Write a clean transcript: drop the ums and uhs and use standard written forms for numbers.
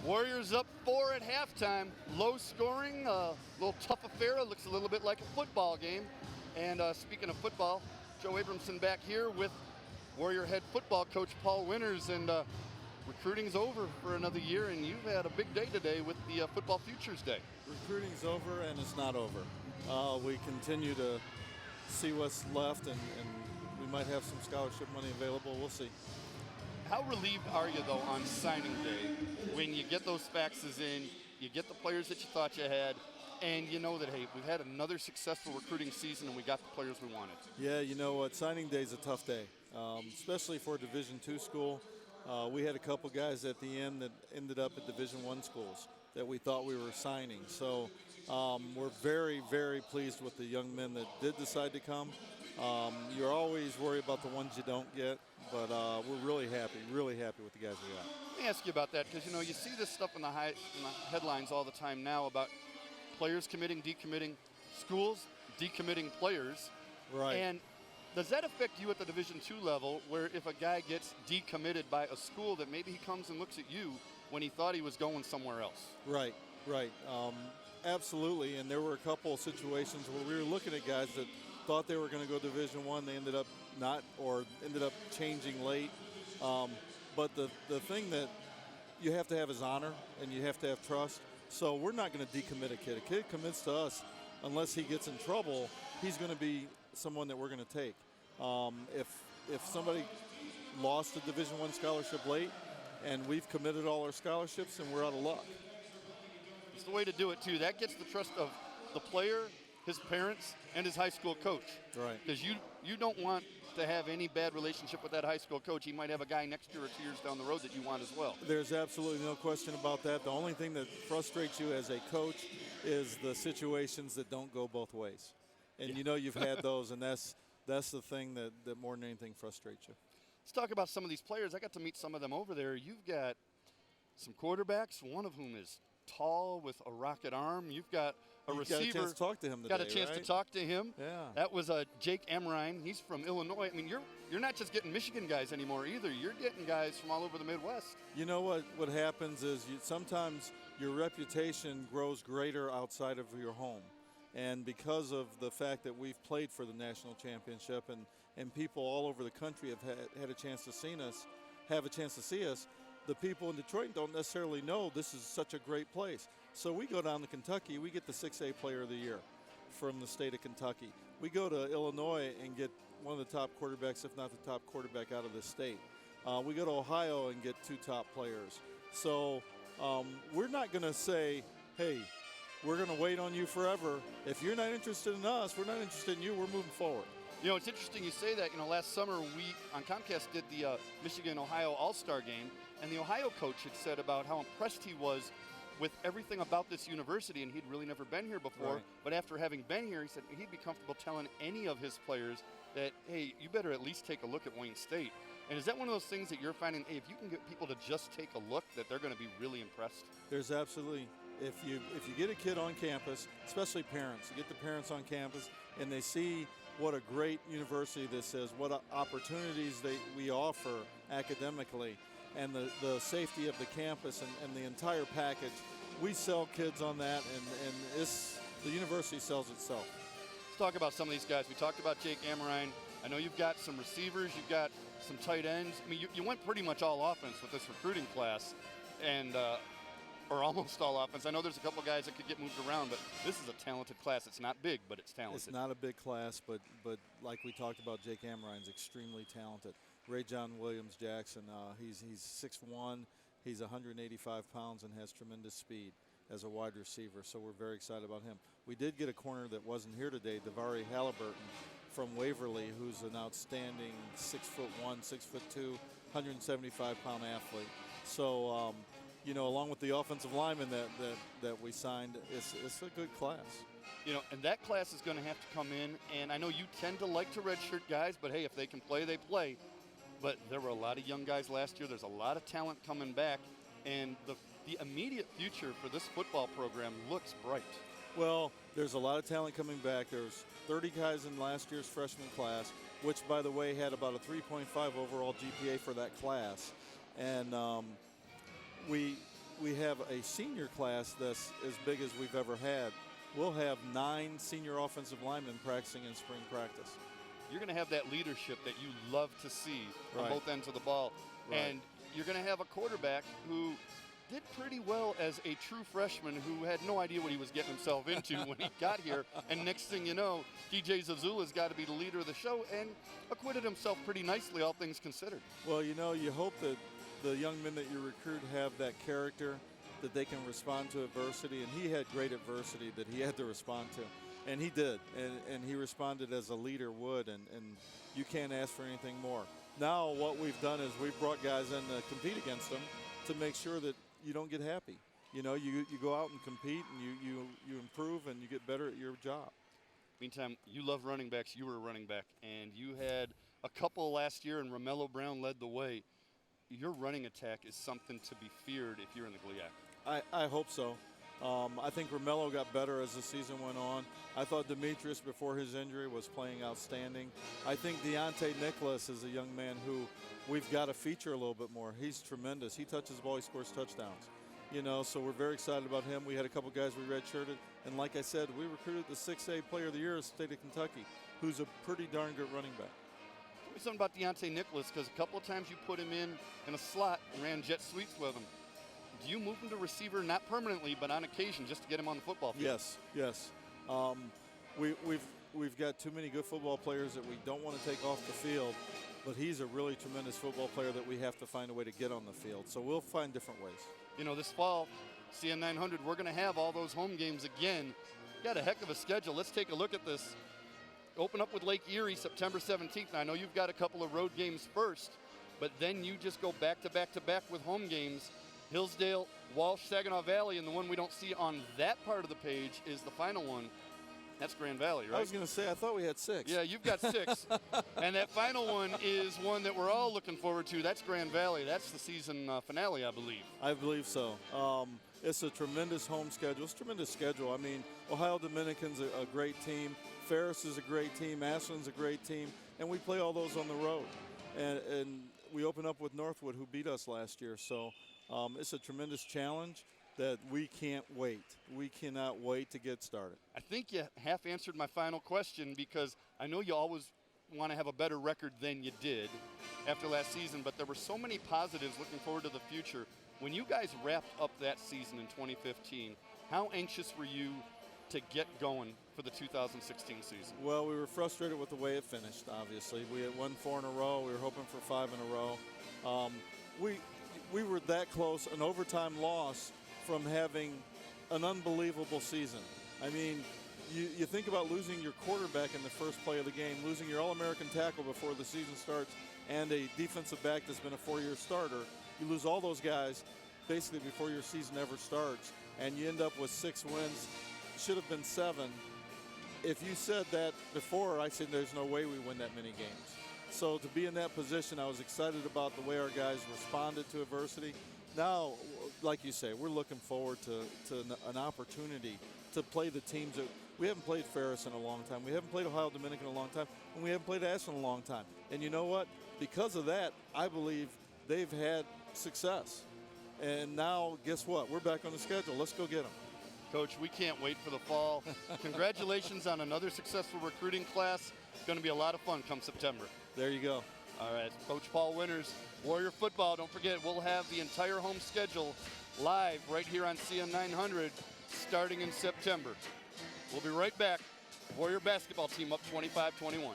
Warriors up 4 at halftime. Low scoring, a little tough affair. It looks a little bit like a football game. And speaking of football, Joe Abramson back here with Warrior head football coach Paul Winters. And recruiting's over for another year, and you've had a big day today with the Football Futures Day. Recruiting's over, and it's not over. We continue to see what's left, and we might have some scholarship money available. We'll see. How relieved are you, though, on signing day when you get those faxes in, you get the players that you thought you had, and you know that, hey, we've had another successful recruiting season and we got the players we wanted? Yeah, you know what? Signing day is a tough day, especially for a Division II school. We had a couple guys at the end that ended up at Division I schools that we thought we were signing. So we're very, very pleased with the young men that did decide to come. You're always worried about the ones you don't get, but we're really happy with the guys we got. Let me ask you about that, because, you know, you see this stuff in the headlines all the time now about players committing, decommitting, schools decommitting players. Right. And does that affect you at the Division II level, where if a guy gets decommitted by a school, that maybe he comes and looks at you when he thought he was going somewhere else? Right. Absolutely. And there were a couple of situations where we were looking at guys that thought they were going to go Division I. They ended up not, or ended up changing late. But the thing that you have to have is honor, and you have to have trust. So we're not going to decommit a kid. A kid commits to us, unless he gets in trouble, he's going to be someone that we're going to take. If somebody lost a Division I scholarship late and we've committed all our scholarships, and we're out of luck. It's the way to do it, too. That gets the trust of the player, his parents, and his high school coach. Right. Because you don't want to have any bad relationship with that high school coach. He might have a guy next year or 2 years down the road that you want as well. There's absolutely no question about that. The only thing that frustrates you as a coach is the situations that don't go both ways. And you know you've had those, and that's the thing that more than anything frustrates you. Let's talk about some of these players. I got to meet some of them over there. You've got some quarterbacks, one of whom is tall with a rocket arm. You've got a receiver. Got a chance to talk to him today, Got a chance right? to talk to him. Yeah. That was Jake Amrine. He's from Illinois. I mean, you're not just getting Michigan guys anymore either. You're getting guys from all over the Midwest. You know what happens is sometimes your reputation grows greater outside of your home. And because of the fact that we've played for the national championship, and people all over the country have had a chance to see us, the people in Detroit don't necessarily know this is such a great place. So we go down to Kentucky, we get the 6A Player of the Year from the state of Kentucky. We go to Illinois and get one of the top quarterbacks, if not the top quarterback out of the state. We go to Ohio and get 2 top players. So we're not going to say, hey, we're going to wait on you forever. If you're not interested in us, we're not interested in you, we're moving forward. You know, it's interesting you say that. You know, last summer we on Comcast did the Michigan-Ohio All-Star game, and the Ohio coach had said about how impressed he was with everything about this university, and he'd really never been here before. Right. But after having been here, he said he'd be comfortable telling any of his players that, hey, you better at least take a look at Wayne State. And is that one of those things that you're finding, hey, if you can get people to just take a look, that they're going to be really impressed? There's absolutely. If you get a kid on campus, especially parents, you get the parents on campus and they see what a great university this is, what opportunities we offer academically, and the safety of the campus and the entire package, we sell kids on that, and the university sells itself. Let's talk about some of these guys. We talked about Jake Amrine. I know you've got some receivers, you've got some tight ends. I mean, you went pretty much all offense with this recruiting class, and or almost all offense. I know there's a couple guys that could get moved around, but this is a talented class. It's not big, but it's talented. It's not a big class, but like we talked about, Jake Amrine's extremely talented. Ray John Williams-Jackson, he's 6'1", he's 185 pounds and has tremendous speed as a wide receiver, so we're very excited about him. We did get a corner that wasn't here today, Davari Halliburton from Waverly, who's an outstanding 6'1", 6'2", 175-pound athlete. So, you know, along with the offensive linemen that we signed, it's a good class. You know, and that class is going to have to come in, and I know you tend to like to redshirt guys, but hey, if they can play, they play. But there were a lot of young guys last year. There's a lot of talent coming back, and the immediate future for this football program looks bright. Well, there's a lot of talent coming back. There's 30 guys in last year's freshman class, which, by the way, had about a 3.5 overall GPA for that class. And we have have a senior class that's as big as we've ever had. We'll have 9 senior offensive linemen practicing in spring practice. You're going to have that leadership that you love to see on Right. both ends of the ball. Right. And you're going to have a quarterback who did pretty well as a true freshman who had no idea what he was getting himself into when he got here. And next thing you know, DJ Zazula's got to be the leader of the show and acquitted himself pretty nicely, all things considered. Well, you know, you hope that the young men that you recruit have that character, that they can respond to adversity, and he had great adversity that he had to respond to, and he did, and he responded as a leader would, and you can't ask for anything more. Now what we've done is we've brought guys in to compete against them to make sure that you don't get happy. You know, you go out and compete, and you improve, and you get better at your job. Meantime, you love running backs. You were a running back, and you had a couple last year, and Romello Brown led the way. Your running attack is something to be feared if you're in the GLIAC. I hope so. I think Romello got better as the season went on. I thought Demetrius, before his injury, was playing outstanding. I think Deontay Nicholas is a young man who we've got to feature a little bit more. He's tremendous. He touches the ball, he scores touchdowns. You know, so we're very excited about him. We had a couple guys we redshirted, and like I said, we recruited the 6A Player of the Year of the state of Kentucky, who's a pretty darn good running back. Tell me something about Deontay Nicholas, because a couple of times you put him in a slot and ran jet sweeps with him. Do you move him to receiver, not permanently, but on occasion, just to get him on the football field? Yes. We've got too many good football players that we don't want to take off the field, but he's a really tremendous football player that we have to find a way to get on the field. So we'll find different ways. You know, this fall, CN 900, we're going to have all those home games again. Got a heck of a schedule. Let's take a look at this. Open up with Lake Erie September 17th. Now, I know you've got a couple of road games first, but then you just go back to back to back with home games. Hillsdale, Walsh, Saginaw Valley, and the one we don't see on that part of the page is the final one. That's Grand Valley, right? I was going to say, I thought we had 6. Yeah, you've got 6. And that final one is one that we're all looking forward to. That's Grand Valley. That's the season finale, I believe. I believe so. It's a tremendous home schedule. It's a tremendous schedule. I mean, Ohio Dominican's a great team. Ferris is a great team. Ashland's a great team. And we play all those on the road. And we open up with Northwood, who beat us last year. So it's a tremendous challenge that we can't wait. We cannot wait to get started. I think you half answered my final question, because I know you always want to have a better record than you did after last season, but there were so many positives looking forward to the future. When you guys wrapped up that season in 2015, how anxious were you to get going for the 2016 season? Well, we were frustrated with the way it finished, obviously. We had won 4 in a row. We were hoping for 5 in a row. We were that close, an overtime loss from having an unbelievable season. I mean, you think about losing your quarterback in the first play of the game, losing your All-American tackle before the season starts, and a defensive back that's been a 4-year starter. You lose all those guys basically before your season ever starts, and you end up with 6 wins. Should have been 7. If you said that before, I said there's no way we win that many games. So to be in that position, I was excited about the way our guys responded to adversity. Now, like you say, we're looking forward to an opportunity to play the teams that we haven't played Ferris in a long time. We haven't played Ohio Dominican in a long time, and we haven't played Ashland in a long time. And you know what? Because of that, I believe they've had success. And now, guess what? We're back on the schedule. Let's go get them. Coach, we can't wait for the fall. Congratulations on another successful recruiting class. It's going to be a lot of fun come September. There you go. All right, Coach Paul Winters, Warrior Football. Don't forget, we'll have the entire home schedule live right here on CN 900 starting in September. We'll be right back. Warrior basketball team up 25-21.